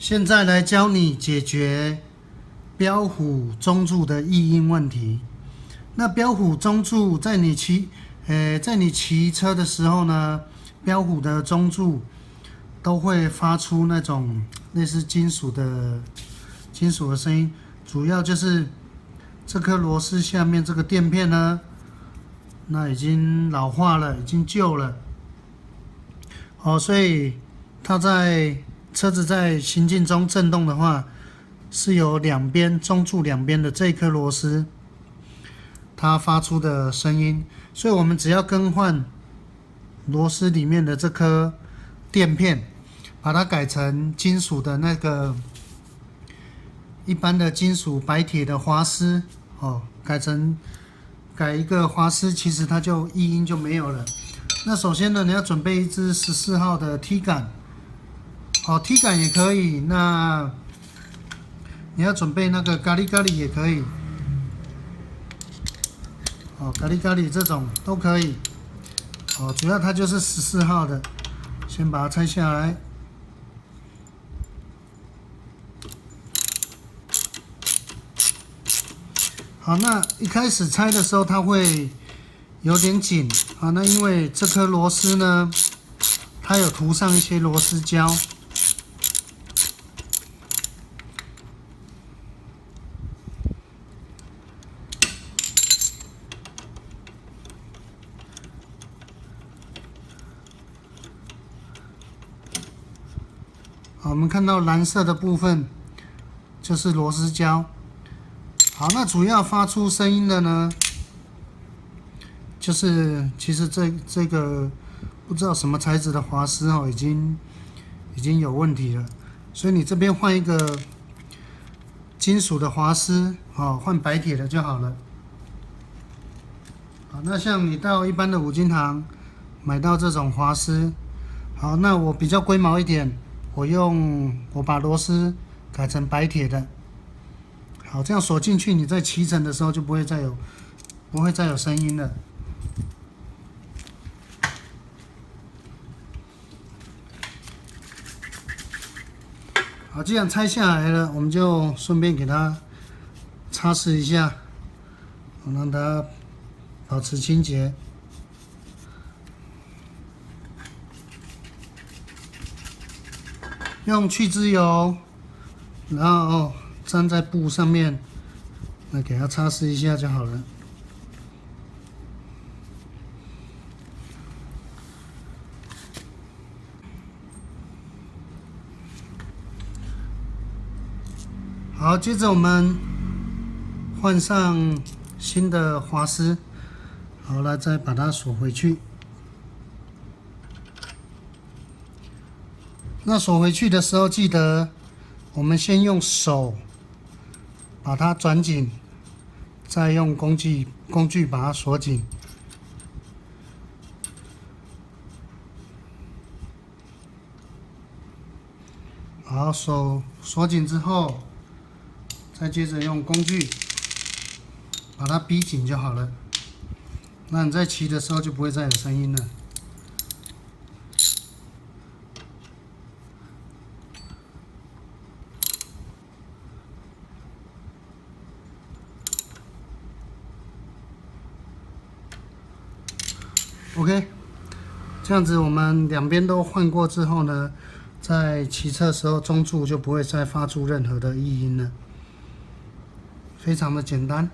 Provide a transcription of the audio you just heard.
现在来教你解决标虎中柱的异音问题。那标虎中柱在你骑车的时候呢，标虎的中柱都会发出那种类似金属的声音，主要就是这颗螺丝下面这个垫片呢，那已经老化了，已经旧了。所以它车子在行进中震动的话，是由中柱两边的这一颗螺丝它发出的声音。所以我们只要更换螺丝里面的这颗垫片，把它改成金属的那个一般的金属白铁的滑丝，改一个滑丝，其实它就异音就没有了。那首先呢，你要准备一支14号的T杆。T杆也可以，那你要准备那个咖喱咖喱也可以，咖喱咖喱这种都可以，主要它就是14号的，先把它拆下来。好，那一开始拆的时候它会有点紧，那因为这颗螺丝呢，它有涂上一些螺丝胶。好，我们看到蓝色的部分就是螺丝胶。好，那主要发出声音的呢，就是其实这个不知道什么材质的滑丝已经有问题了，所以你这边换一个金属的滑丝，换白铁的就好了。好，那像你到一般的五金行买到这种滑丝，好，那我比较龟毛一点，我把螺丝改成白铁的。好，这样锁进去，你在骑乘的时候就不会再有声音了。好，既然拆下来了，我们就顺便给它擦拭一下，让它保持清洁。用去脂油，然后粘在布上面，那给它擦拭一下就好了。好，接着我们换上新的滑丝，好了，再把它锁回去。那锁回去的时候，记得我们先用手把它转紧，再用工具把它锁紧。好，手锁紧之后，再接着用工具把它逼紧就好了。那你在骑的时候就不会再有声音了。OK， 这样子我们两边都换过之后呢，在骑车的时候中柱就不会再发出任何的异音了，非常的简单。